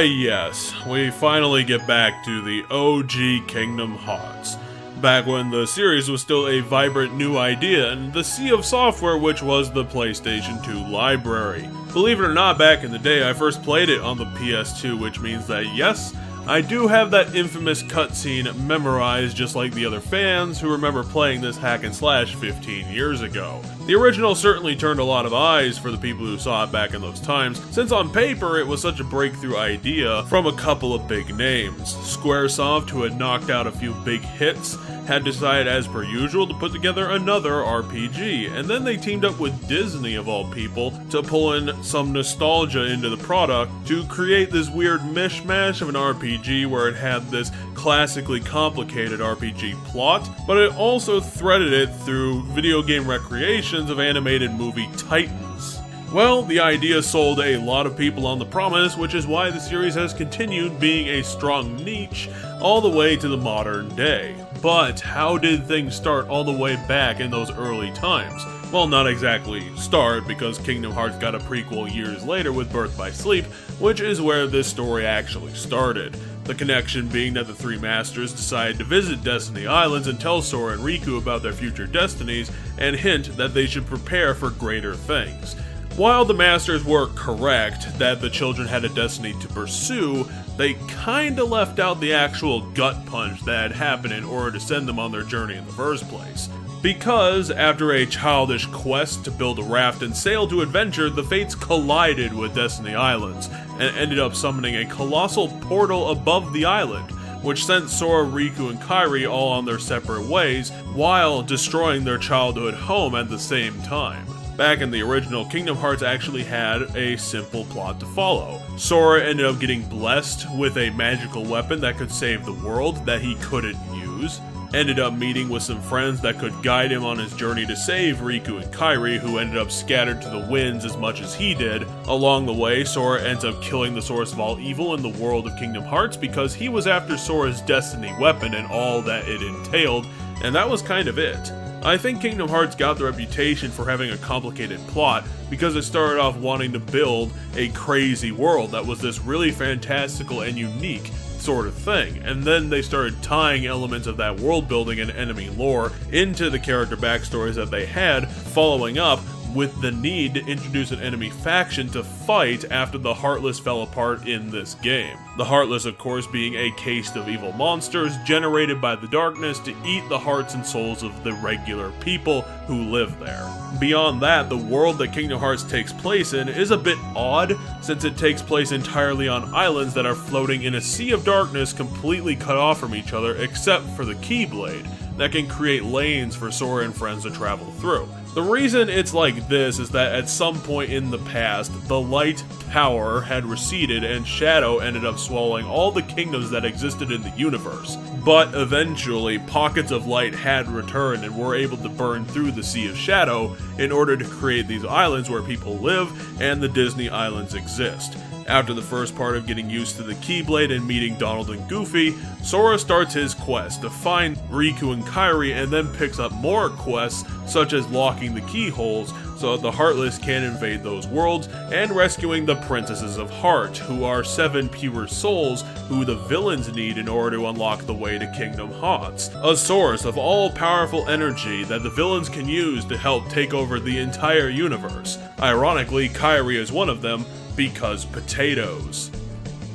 Yes, we finally get back to the OG Kingdom Hearts. Back when the series was still a vibrant new idea in the sea of software which was the PlayStation 2 library. Believe it or not, back in the day I first played it on the PS2, which means that yes, I do have that infamous cutscene memorized just like the other fans who remember playing this hack and slash 15 years ago. The original certainly turned a lot of eyes for the people who saw it back in those times, since on paper it was such a breakthrough idea from a couple of big names. Squaresoft, who had knocked out a few big hits, had decided as per usual to put together another RPG, and then they teamed up with Disney of all people to pull in some nostalgia into the product to create this weird mishmash of an RPG where it had this classically complicated RPG plot, but it also threaded it through video game recreations of animated movie titans. Well, the idea sold a lot of people on the promise, which is why the series has continued being a strong niche all the way to the modern day. But how did things start all the way back in those early times? Well, not exactly start, because Kingdom Hearts got a prequel years later with Birth by Sleep, which is where this story actually started. The connection being that the three masters decided to visit Destiny Islands and tell Sora and Riku about their future destinies, and hint that they should prepare for greater things. While the masters were correct that the children had a destiny to pursue, they kinda left out the actual gut punch that had happened in order to send them on their journey in the first place. Because, after a childish quest to build a raft and sail to adventure, the fates collided with Destiny Islands, and ended up summoning a colossal portal above the island, which sent Sora, Riku, and Kairi all on their separate ways, while destroying their childhood home at the same time. Back in the original, Kingdom Hearts actually had a simple plot to follow. Sora ended up getting blessed with a magical weapon that could save the world that he couldn't use, ended up meeting with some friends that could guide him on his journey to save Riku and Kairi, who ended up scattered to the winds as much as he did. Along the way, Sora ends up killing the source of all evil in the world of Kingdom Hearts because he was after Sora's destiny weapon and all that it entailed, and that was kind of it. I think Kingdom Hearts got the reputation for having a complicated plot because it started off wanting to build a crazy world that was this really fantastical and unique sort of thing, and then they started tying elements of that world building and enemy lore into the character backstories that they had, following up with the need to introduce an enemy faction to fight after the Heartless fell apart in this game. The Heartless, of course, being a caste of evil monsters generated by the darkness to eat the hearts and souls of the regular people who live there. Beyond that, the world that Kingdom Hearts takes place in is a bit odd, since it takes place entirely on islands that are floating in a sea of darkness completely cut off from each other except for the Keyblade, that can create lanes for Sora and friends to travel through. The reason it's like this is that at some point in the past, the light power had receded and Shadow ended up swallowing all the kingdoms that existed in the universe. But eventually, pockets of light had returned and were able to burn through the Sea of Shadow in order to create these islands where people live and the Disney Islands exist. After the first part of getting used to the Keyblade and meeting Donald and Goofy, Sora starts his quest to find Riku and Kairi, and then picks up more quests such as locking the keyholes so that the Heartless can invade those worlds, and rescuing the Princesses of Heart, who are 7 pure souls who the villains need in order to unlock the way to Kingdom Hearts, a source of all-powerful energy that the villains can use to help take over the entire universe. Ironically, Kairi is one of them, because potatoes.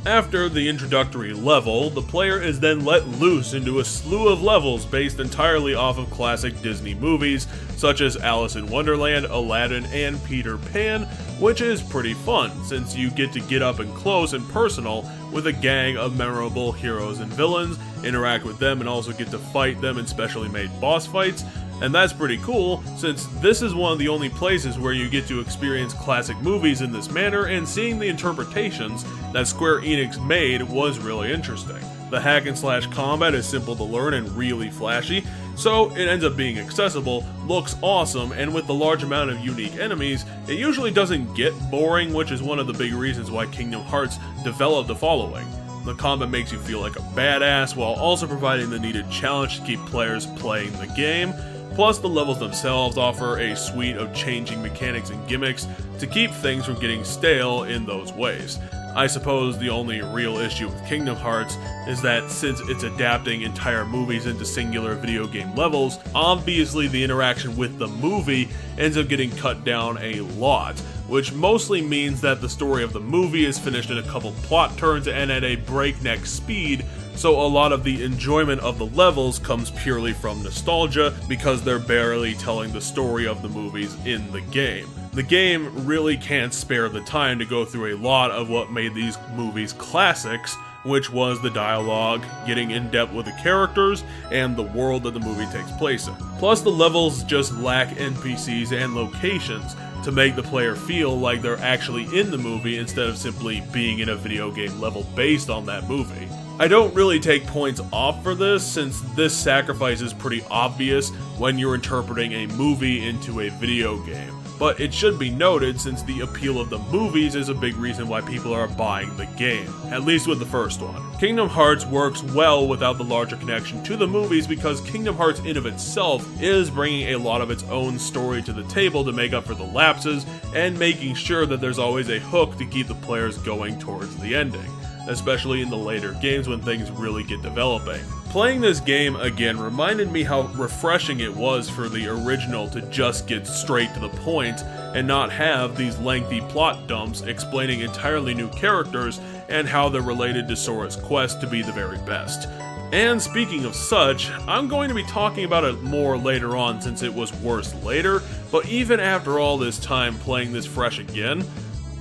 After the introductory level, the player is then let loose into a slew of levels based entirely off of classic Disney movies, such as Alice in Wonderland, Aladdin, and Peter Pan, which is pretty fun, since you get up and close and personal with a gang of memorable heroes and villains, interact with them, and also get to fight them in specially made boss fights. And that's pretty cool, since this is one of the only places where you get to experience classic movies in this manner, and seeing the interpretations that Square Enix made was really interesting. The hack and slash combat is simple to learn and really flashy, so it ends up being accessible, looks awesome, and with the large amount of unique enemies, it usually doesn't get boring, which is one of the big reasons why Kingdom Hearts developed a following. The combat makes you feel like a badass, while also providing the needed challenge to keep players playing the game. Plus, the levels themselves offer a suite of changing mechanics and gimmicks to keep things from getting stale in those ways. I suppose the only real issue with Kingdom Hearts is that since it's adapting entire movies into singular video game levels, obviously the interaction with the movie ends up getting cut down a lot, which mostly means that the story of the movie is finished in a couple plot turns and at a breakneck speed, so a lot of the enjoyment of the levels comes purely from nostalgia because they're barely telling the story of the movies in the game. The game really can't spare the time to go through a lot of what made these movies classics, which was the dialogue, getting in depth with the characters, and the world that the movie takes place in. Plus, the levels just lack NPCs and locations to make the player feel like they're actually in the movie instead of simply being in a video game level based on that movie. I don't really take points off for this, since this sacrifice is pretty obvious when you're interpreting a movie into a video game. But it should be noted since the appeal of the movies is a big reason why people are buying the game, at least with the first one. Kingdom Hearts works well without the larger connection to the movies because Kingdom Hearts in of itself is bringing a lot of its own story to the table to make up for the lapses and making sure that there's always a hook to keep the players going towards the ending, especially in the later games when things really get developing. Playing this game again reminded me how refreshing it was for the original to just get straight to the point and not have these lengthy plot dumps explaining entirely new characters and how they're related to Sora's quest to be the very best. And speaking of such, I'm going to be talking about it more later on since it was worse later, but even after all this time playing this fresh again,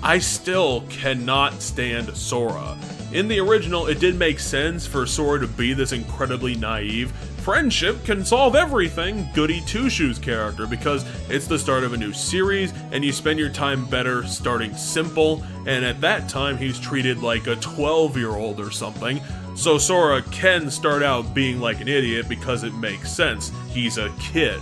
I still cannot stand Sora. In the original, it did make sense for Sora to be this incredibly naive, friendship can solve everything goody two-shoes character because it's the start of a new series and you spend your time better starting simple, and at that time he's treated like a 12-year-old or something, so Sora can start out being like an idiot because it makes sense, he's a kid.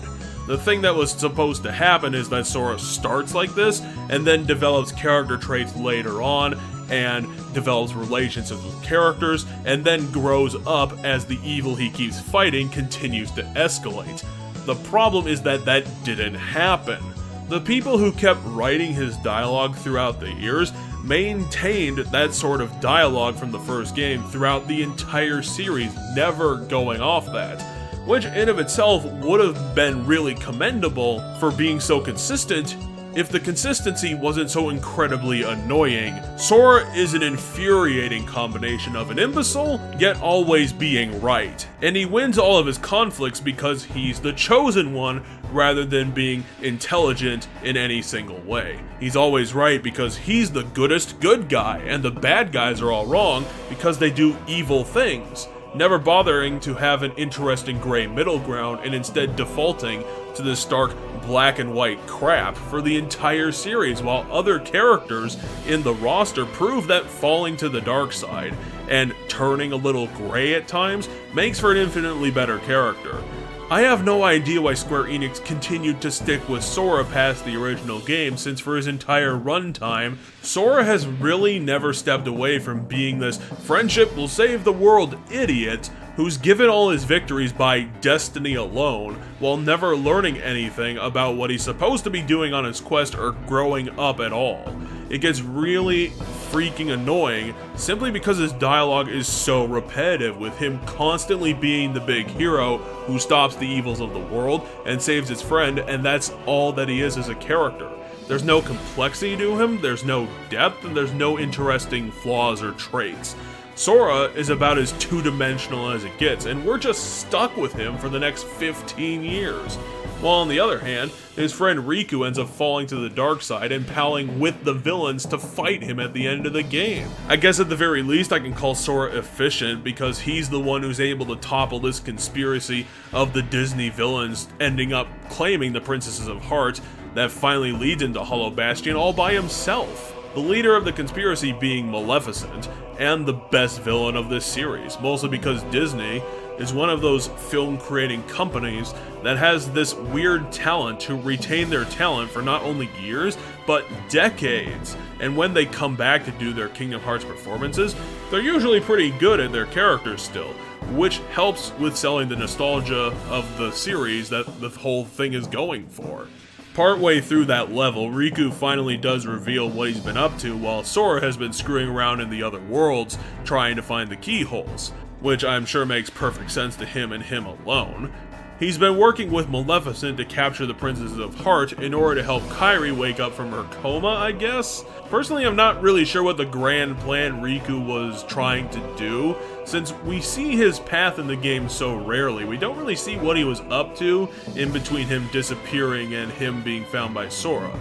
The thing that was supposed to happen is that Sora starts like this and then develops character traits later on and develops relationships with characters and then grows up as the evil he keeps fighting continues to escalate. The problem is that that didn't happen. The people who kept writing his dialogue throughout the years maintained that sort of dialogue from the first game throughout the entire series, never going off that, which in of itself would have been really commendable for being so consistent if the consistency wasn't so incredibly annoying. Sora is an infuriating combination of an imbecile, yet always being right. And he wins all of his conflicts because he's the chosen one, rather than being intelligent in any single way. He's always right because he's the goodest good guy, and the bad guys are all wrong because they do evil things, never bothering to have an interesting gray middle ground and instead defaulting to this stark black and white crap for the entire series, while other characters in the roster prove that falling to the dark side and turning a little gray at times makes for an infinitely better character. I have no idea why Square Enix continued to stick with Sora past the original game, since for his entire runtime, Sora has really never stepped away from being this friendship will save the world idiot who's given all his victories by destiny alone, while never learning anything about what he's supposed to be doing on his quest or growing up at all. It gets really freaking annoying simply because his dialogue is so repetitive, with him constantly being the big hero who stops the evils of the world and saves his friend, and that's all that he is as a character. There's no complexity to him, there's no depth, and there's no interesting flaws or traits. Sora is about as two-dimensional as it gets, and we're just stuck with him for the next 15 years. While on the other hand, his friend Riku ends up falling to the dark side and palling with the villains to fight him at the end of the game. I guess at the very least I can call Sora efficient because he's the one who's able to topple this conspiracy of the Disney villains ending up claiming the Princesses of Heart that finally leads into Hollow Bastion all by himself. The leader of the conspiracy being Maleficent, and the best villain of this series, mostly because Disney is one of those film-creating companies that has this weird talent to retain their talent for not only years, but decades. And when they come back to do their Kingdom Hearts performances, they're usually pretty good at their characters still, which helps with selling the nostalgia of the series that the whole thing is going for. Partway through that level, Riku finally does reveal what he's been up to, while Sora has been screwing around in the other worlds trying to find the keyholes, which I'm sure makes perfect sense to him and him alone. He's been working with Maleficent to capture the Princesses of Heart in order to help Kairi wake up from her coma, I guess? Personally, I'm not really sure what the grand plan Riku was trying to do, since we see his path in the game so rarely. We don't really see what he was up to in between him disappearing and him being found by Sora.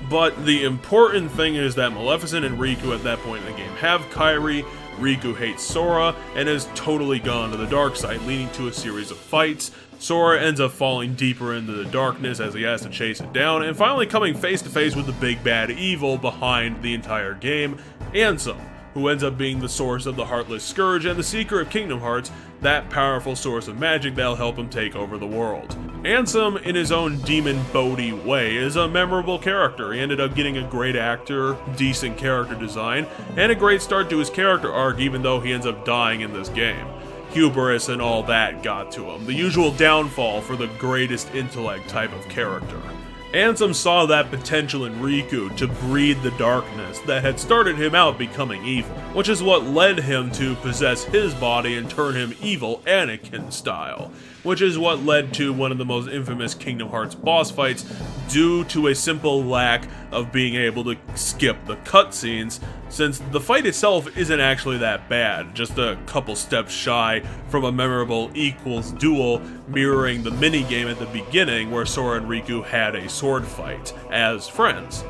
But the important thing is that Maleficent and Riku at that point in the game have Kairi, Riku hates Sora, and has totally gone to the dark side, leading to a series of fights. Sora ends up falling deeper into the darkness as he has to chase it down, and finally coming face to face with the big bad evil behind the entire game, Ansem, who ends up being the source of the Heartless Scourge and the Seeker of Kingdom Hearts, that powerful source of magic that'll help him take over the world. Ansem, in his own demon Bodhi way, is a memorable character. He ended up getting a great actor, decent character design, and a great start to his character arc, even though he ends up dying in this game. Hubris and all that got to him, the usual downfall for the greatest intellect type of character. Ansem saw that potential in Riku to breed the darkness that had started him out becoming evil, which is what led him to possess his body and turn him evil Anakin style, which is what led to one of the most infamous Kingdom Hearts boss fights due to a simple lack of being able to skip the cutscenes, since the fight itself isn't actually that bad, just a couple steps shy from a memorable equals duel mirroring the minigame at the beginning where Sora and Riku had a sword fight as friends.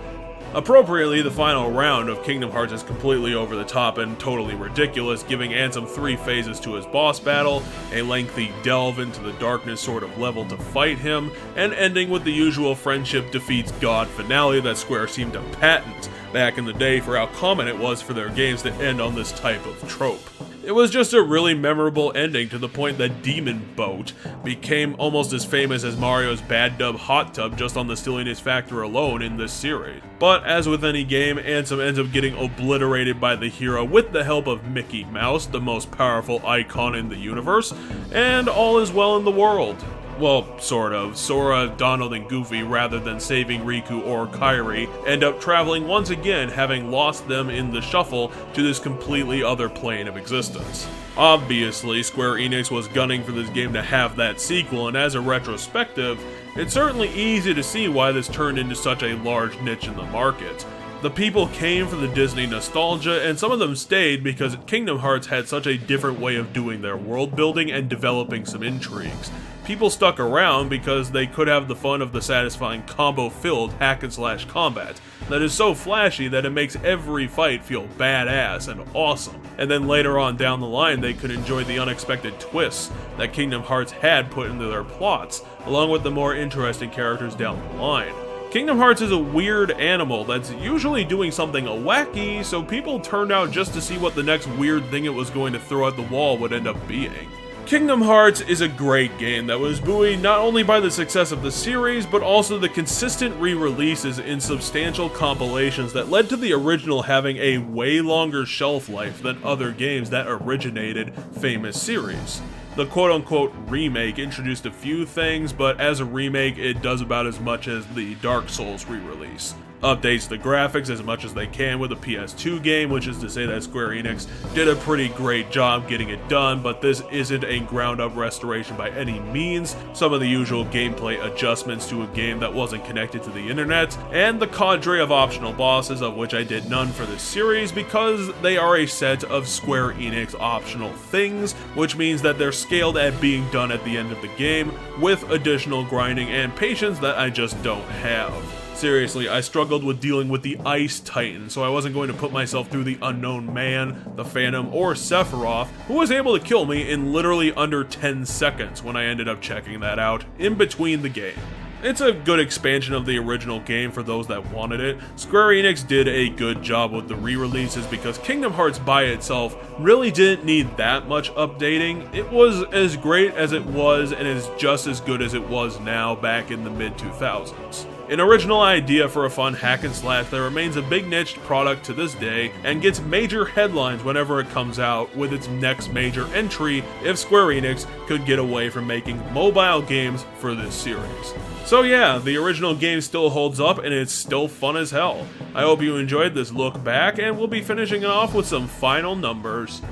Appropriately, the final round of Kingdom Hearts is completely over the top and totally ridiculous, giving Ansem 3 phases to his boss battle, a lengthy delve into the darkness sort of level to fight him, and ending with the usual friendship defeats God finale that Square seemed to patent back in the day for how common it was for their games to end on this type of trope. It was just a really memorable ending, to the point that Demon Boat became almost as famous as Mario's bad dub Hot Tub just on the silliness factor alone in this series. But as with any game, Ansem ends up getting obliterated by the hero with the help of Mickey Mouse, the most powerful icon in the universe, and all is well in the world. Well, sort of. Sora, Donald, and Goofy, rather than saving Riku or Kairi, end up traveling once again, having lost them in the shuffle to this completely other plane of existence. Obviously, Square Enix was gunning for this game to have that sequel, and as a retrospective, it's certainly easy to see why this turned into such a large niche in the market. The people came for the Disney nostalgia, and some of them stayed because Kingdom Hearts had such a different way of doing their world building and developing some intrigues. People stuck around because they could have the fun of the satisfying combo-filled hack-and-slash combat that is so flashy that it makes every fight feel badass and awesome. And then later on down the line, they could enjoy the unexpected twists that Kingdom Hearts had put into their plots, along with the more interesting characters down the line. Kingdom Hearts is a weird animal that's usually doing something wacky, so people turned out just to see what the next weird thing it was going to throw at the wall would end up being. Kingdom Hearts is a great game that was buoyed not only by the success of the series, but also the consistent re-releases in substantial compilations that led to the original having a way longer shelf life than other games that originated famous series. The quote-unquote remake introduced a few things, but as a remake it does about as much as the Dark Souls re-release. Updates the graphics as much as they can with a PS2 game, which is to say that Square Enix did a pretty great job getting it done, but this isn't a ground-up restoration by any means. Some of the usual gameplay adjustments to a game that wasn't connected to the internet, and the cadre of optional bosses, of which I did none for this series because they are a set of Square Enix optional things, which means that they're scaled at being done at the end of the game, with additional grinding and patience that I just don't have. Seriously, I struggled with dealing with the Ice Titan, so I wasn't going to put myself through the Unknown Man, the Phantom, or Sephiroth, who was able to kill me in literally under 10 seconds when I ended up checking that out in between the game. It's a good expansion of the original game for those that wanted it. Square Enix did a good job with the re-releases because Kingdom Hearts by itself really didn't need that much updating. It was as great as it was and is just as good as it was now back in the mid-2000s. An original idea for a fun hack and slash that remains a big niche product to this day and gets major headlines whenever it comes out with its next major entry if Square Enix could get away from making mobile games for this series. So yeah, the original game still holds up and it's still fun as hell. I hope you enjoyed this look back, and we'll be finishing it off with some final numbers.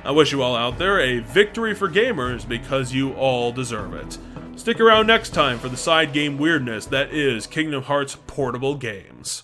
I wish you all out there a victory for gamers, because you all deserve it. Stick around next time for the side game weirdness that is Kingdom Hearts portable games.